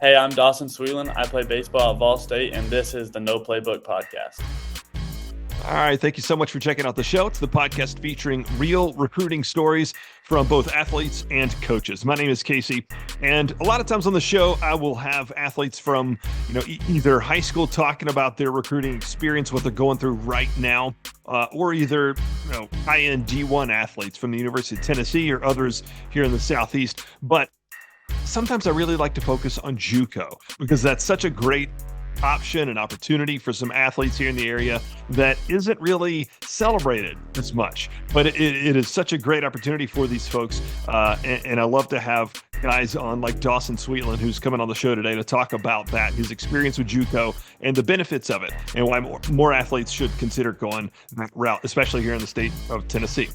Hey, I'm Dawson Sweetland. I play baseball at Vol State, and this is the No Playbook Podcast. All right. Thank you so much for checking out the show. It's the podcast featuring real recruiting stories from both athletes and coaches. My name is Casey, and a lot of times on the show, I will have athletes from, either high school talking about their recruiting experience, what they're going through right now, or either, high-end D1 athletes from the University of Tennessee or others here in the Southeast. But sometimes I really like to focus on JUCO because that's such a great option and opportunity for some athletes here in the area that isn't really celebrated as much, but it is such a great opportunity for these folks. And I love to have guys on like Dawson Sweetland, who's coming on the show today to talk about that, his experience with JUCO and the benefits of it, and why more athletes should consider going that route, especially here in the state of Tennessee.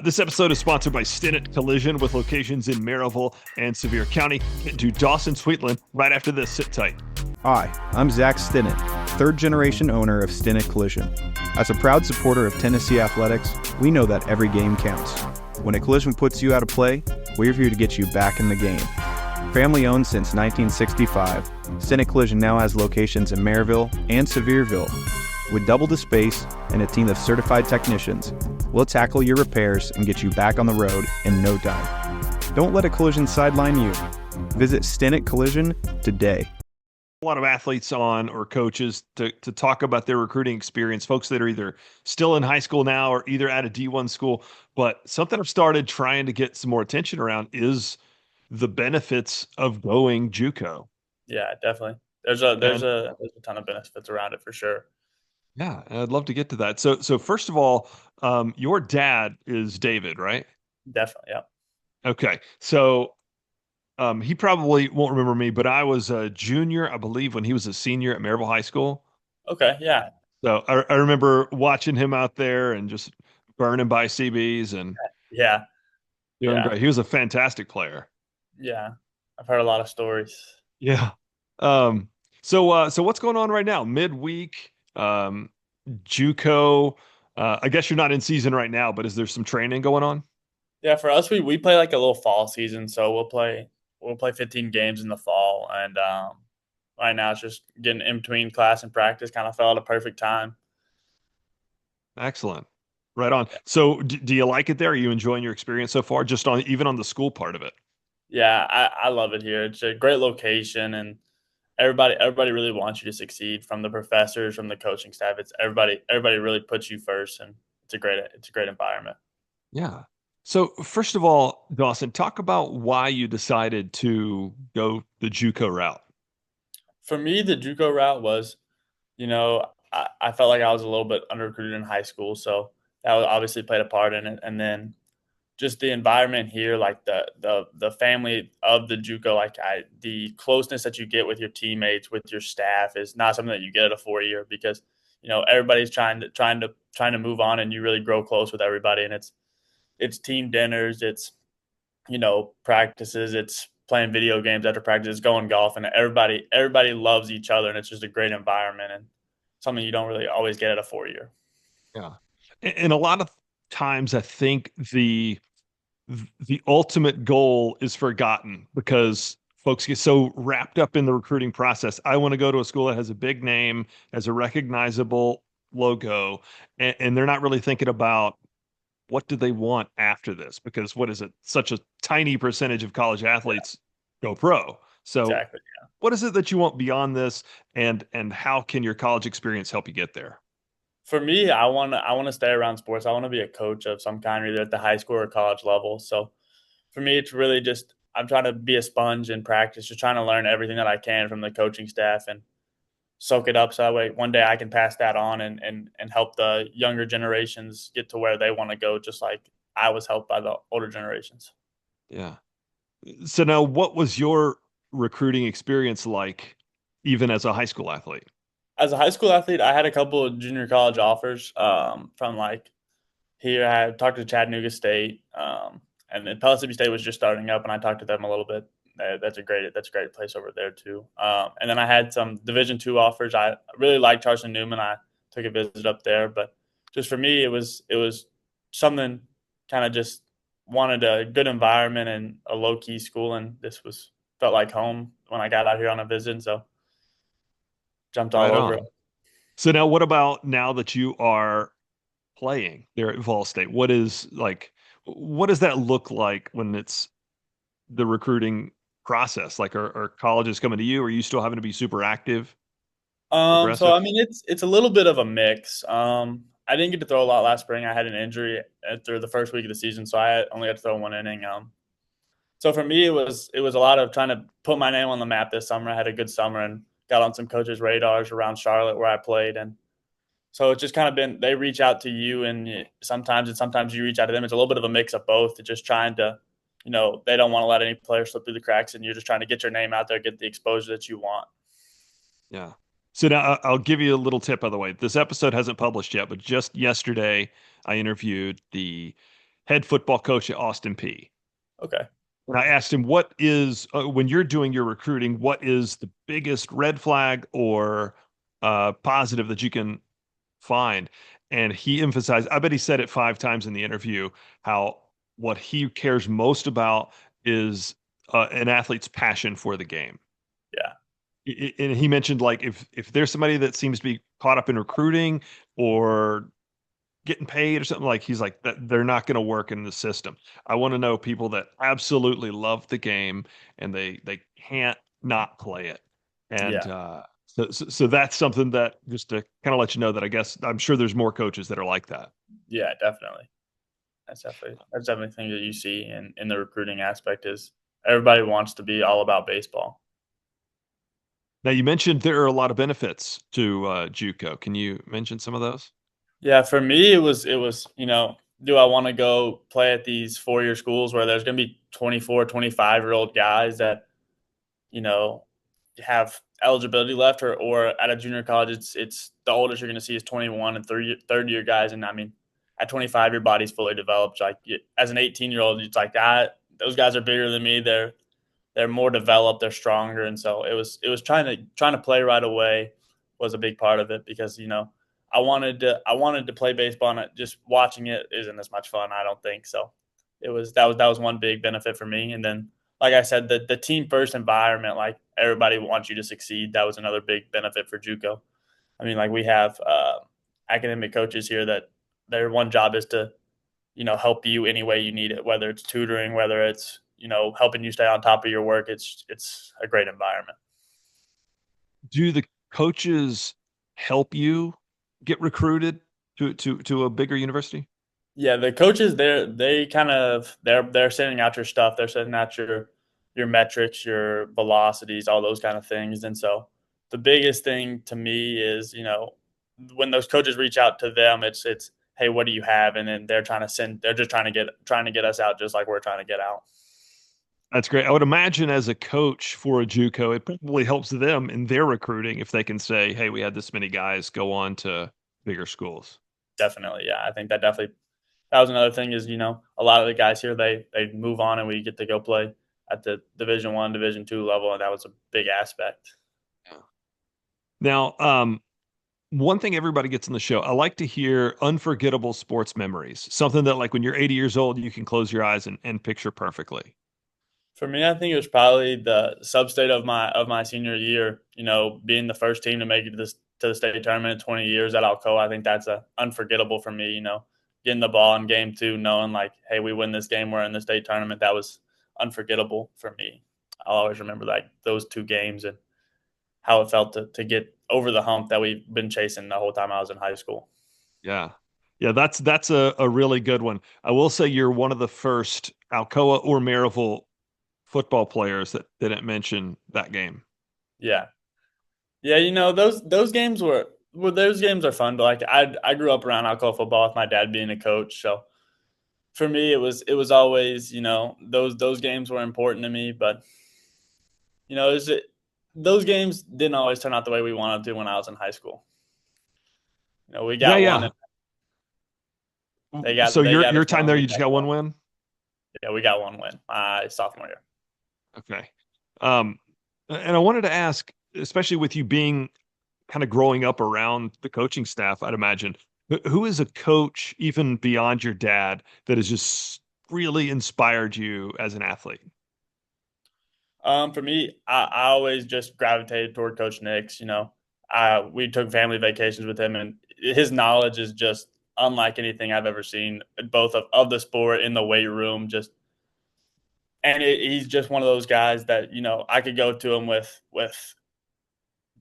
This episode is sponsored by Stinnett Collision with locations in Maryville and Sevier County. Get to Dawson Sweetland right after this. Sit tight. Hi, I'm Zach Stinnett, third-generation owner of Stinnett Collision. As a proud supporter of Tennessee athletics, we know that every game counts. When a collision puts you out of play, we're here to get you back in the game. Family-owned since 1965, Stinnett Collision now has locations in Maryville and Sevierville. With double the space and a team of certified technicians, we'll tackle your repairs and get you back on the road in no time. Don't let a collision sideline you. Visit Stinnett Collision today. A lot of athletes on or coaches to talk about their recruiting experience, folks that are either still in high school now or either at a D1 school. But something I've started trying to get some more attention around is the benefits of going JUCO. Yeah, definitely. There's a ton of benefits around it for sure. Yeah, I'd love to get to that. So first of all, your dad is David, right? Definitely, yeah. Okay, so he probably won't remember me, but I was a junior, I believe, when he was a senior at Maryville High School. Okay, yeah. So I remember watching him out there and just burning by CBs and Yeah, doing yeah, great. He was a fantastic player. yeah. I've heard a lot of stories. Yeah. So what's going on right now? Midweek, JUCO. I guess you're not in season right now, but is there some training going on? Yeah, for us, we play like a little fall season, so we'll play 15 games in the fall, and right now it's just getting in between class and practice. Kind of fell at a perfect time. Excellent. Right on. So do you like it there? Are you enjoying your experience so far, just on even on the school part of it? Yeah, I love it here. It's a great location, and everybody really wants you to succeed. From the professors, from the coaching staff, it's everybody really puts you first, and it's a great environment. Yeah. So first of all, Dawson, talk about why you decided to go the JUCO route. For me, the JUCO route was, I felt like I was a little bit under recruited in high school, so that obviously played a part in it. And then just the environment here, like the family of the JUCO, the closeness that you get with your teammates, with your staff, is not something that you get at a 4 year because everybody's trying to move on, and you really grow close with everybody. And it's team dinners, it's practices, it's playing video games after practice, it's going golf, and everybody loves each other, and it's just a great environment and something you don't really always get at a 4 year. Yeah. And a lot of times I think the ultimate goal is forgotten because folks get so wrapped up in the recruiting process. I want to go to a school that has a big name, has a recognizable logo, and they're not really thinking about what do they want after this? Because what is it? Such a tiny percentage of college athletes go pro. So Exactly. what is it that you want beyond this, and how can your college experience help you get there? For me, I want to stay around sports. I want to be a coach of some kind, either at the high school or college level. So for me, it's really just I'm trying to be a sponge in practice, just trying to learn everything that I can from the coaching staff and soak it up so that way one day I can pass that on and help the younger generations get to where they want to go, just like I was helped by the older generations. Yeah. So now what was your recruiting experience like even as a high school athlete? As a high school athlete, I had a couple of junior college offers from like here. I had talked to Chattanooga State, and then Pellissippi State was just starting up, and I talked to them a little bit. That's a great place over there too. And then I had some Division II offers. I really liked Charleston Newman. I took a visit up there, but just for me, it was something kind of just wanted a good environment and a low key school, and this felt like home when I got out here on a visit, so jumped all Right over it. on. So now what about now that you are playing there at Vol State? What does that look like when it's the recruiting process? Like are colleges coming to you? Are you still having to be super active, So aggressive? I mean, it's a little bit of a mix. I didn't get to throw a lot last spring. I had an injury through the first week of the season, so only got to throw one inning. So for me, it was a lot of trying to put my name on the map this summer. I had a good summer and got on some coaches' radars around Charlotte where I played, and so it's just kind of been they reach out to you, and sometimes you reach out to them. It's a little bit of a mix of both. Just trying to, they don't want to let any player slip through the cracks, and you're just trying to get your name out there, get the exposure that you want. Yeah. So now I'll give you a little tip, by the way. This episode hasn't published yet, but just yesterday I interviewed the head football coach at Austin P. Okay. And I asked him, what is, when you're doing your recruiting, what is the biggest red flag or positive that you can find? And he emphasized, I bet he said it 5 times in the interview, how what he cares most about is an athlete's passion for the game. Yeah. And he mentioned like if there's somebody that seems to be caught up in recruiting or getting paid or something, like he's like that they're not going to work in the system. I want to know people that absolutely love the game and they can't not play it. And Yeah. so that's something that just to kind of let you know that I guess I'm sure there's more coaches that are like that. Yeah. Definitely. That's definitely the thing that you see in the recruiting aspect is everybody wants to be all about baseball. Now you mentioned there are a lot of benefits to JUCO. Can you mention some of those? Yeah, for me it was, do I want to go play at these 4-year schools where there's going to be 24, 25-year-old guys that, you know, have eligibility left or at a junior college it's the oldest you're going to see is 21 and third year guys, and I mean at 25 your body's fully developed. Like as an 18-year-old it's like that those guys are bigger than me. They're more developed, they're stronger, and so it was trying to play right away was a big part of it because I wanted to play baseball, and just watching it isn't as much fun. I don't think so. That was one big benefit for me, and then like I said, the team first environment, like everybody wants you to succeed. That was another big benefit for JUCO. I mean, like we have academic coaches here that their one job is to help you any way you need it, whether it's tutoring, whether it's helping you stay on top of your work. It's a great environment. Do the coaches help you get recruited to a bigger university? Yeah, the coaches they're sending out your stuff. They're sending out your metrics, your velocities, all those kind of things. And so the biggest thing to me is, when those coaches reach out to them, it's hey, what do you have? And then they're just trying to get us out just like we're trying to get out. That's great. I would imagine as a coach for a JUCO, it probably helps them in their recruiting if they can say, "Hey, we had this many guys go on to bigger schools." Definitely. Yeah. I think that was another thing is, a lot of the guys here, they move on and we get to go play at the Division 1, Division 2 level. And that was a big aspect. Yeah. Now, one thing everybody gets on the show, I like to hear unforgettable sports memories. Something that, like, when you're 80 years old, you can close your eyes and picture perfectly. For me, I think it was probably the sub-state of my senior year. Being the first team to make it to the state tournament in 20 years at Alcoa. I think that's unforgettable for me. Getting the ball in game 2, knowing like, hey, we win this game, we're in the state tournament. That was unforgettable for me. I'll always remember like those 2 games and how it felt to get over the hump that we've been chasing the whole time I was in high school. Yeah. Yeah, that's a really good one. I will say you're one of the first Alcoa or Maryville football players that didn't mention that game. Yeah, yeah. Those games those games are fun. But like I grew up around Alcoa football with my dad being a coach, so for me it was always those games were important to me. But is it those games didn't always turn out the way we wanted to when I was in high school. We Yeah, got one, yeah. and they So got they got your us time going there, the you just next got one one. win? Yeah, we got one win my sophomore year. Okay. Um, and I wanted to ask, especially with you being kind of growing up around the coaching staff, I'd imagine, who is a coach, even beyond your dad, that has just really inspired you as an athlete? For me, I always just gravitated toward Coach Nix. We took family vacations with him, and his knowledge is just unlike anything I've ever seen, both of the sport in the weight room. He's just one of those guys that I could go to him with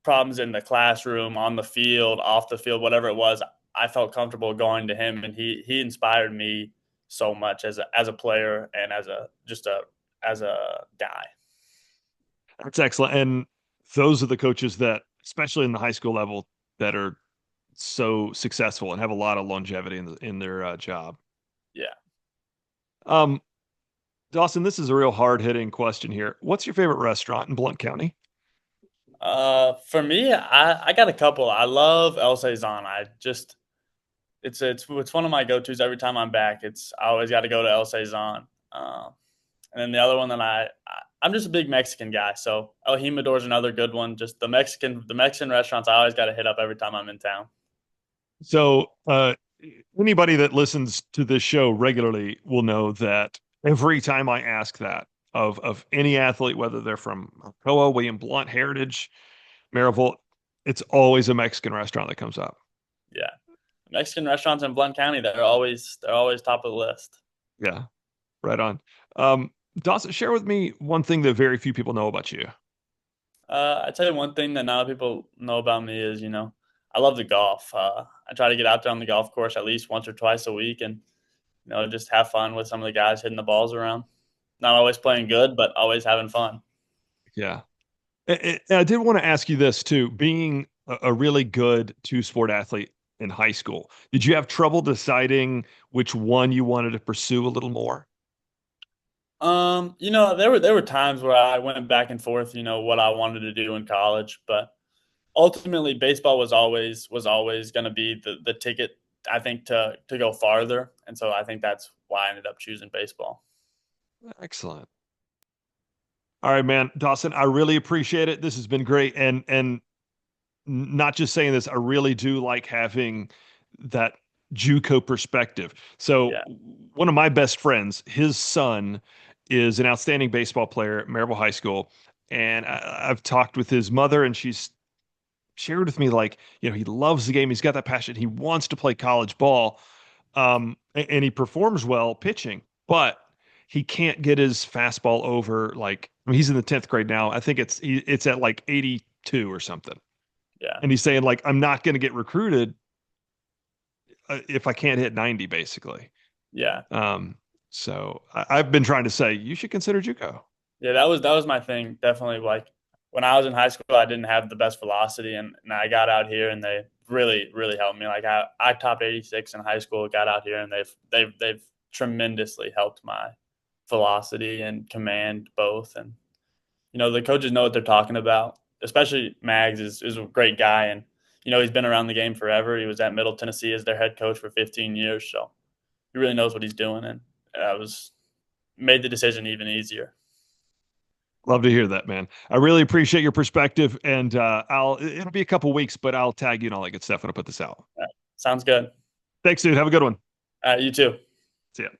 problems in the classroom, on the field, off the field, whatever it was. I felt comfortable going to him, and he inspired me so much as a player and as a guy. That's excellent. And those are the coaches that, especially in the high school level, that are so successful and have a lot of longevity in their job. Yeah. Um, Dawson, this is a real hard hitting question here. What's your favorite restaurant in Blount County? For me, I got a couple. I love El Cezanne. I just it's one of my go tos every time I'm back. I always got to go to El Cezanne. And then the other one that I'm just a big Mexican guy, so El Jimador is another good one. Just the Mexican restaurants I always got to hit up every time I'm in town. So, anybody that listens to this show regularly will know that every time I ask that of any athlete, whether they're from Alcoa, William Blunt, Heritage, Maryville, it's always a Mexican restaurant that comes up. Yeah, Mexican restaurants in Blount County, they're always top of the list. Yeah, right on. Um, Dawson, share with me one thing that very few people know about you. I tell you one thing that not a lot of people know about me is, I love the golf. I try to get out there on the golf course at least once or twice a week, and just have fun with some of the guys hitting the balls around. Not always playing good, but always having fun. Yeah. I did want to ask you this too. Being a really good two-sport athlete in high school, did you have trouble deciding which one you wanted to pursue a little more? There were times where I went back and forth, what I wanted to do in college, but ultimately baseball was always going to be the ticket, I think, to go farther, and so I think that's why I ended up choosing baseball. Excellent. All right, man. Dawson, I really appreciate it. This has been great. And not just saying this, I really do like having that JUCO perspective. So Yeah, one of my best friends, his son is an outstanding baseball player at Maryville High School. And I've talked with his mother, and she's shared with me, like, he loves the game. He's got that passion. He wants to play college ball. And he performs well pitching, but he can't get his fastball over, like, I mean, he's in the 10th grade now. I think it's at like 82 or something. yeah, And he's saying, like, I'm not going to get recruited if I can't hit 90, basically. yeah. So I've been trying to say you should consider JUCO. Yeah, that was my thing. Definitely, like when I was in high school, I didn't have the best velocity, and I got out here, and they really, really helped me. Like I topped 86 in high school, got out here, and they've tremendously helped my velocity and command both. And the coaches know what they're talking about. Especially Mags is a great guy, and he's been around the game forever. He was at Middle Tennessee as their head coach for 15 years, so he really knows what he's doing, and I was made the decision even easier. Love to hear that, man. I really appreciate your perspective, and it'll be a couple weeks, but I'll tag you and all that good stuff when I put this out. Sounds good. Thanks, dude. Have a good one. You too. See ya.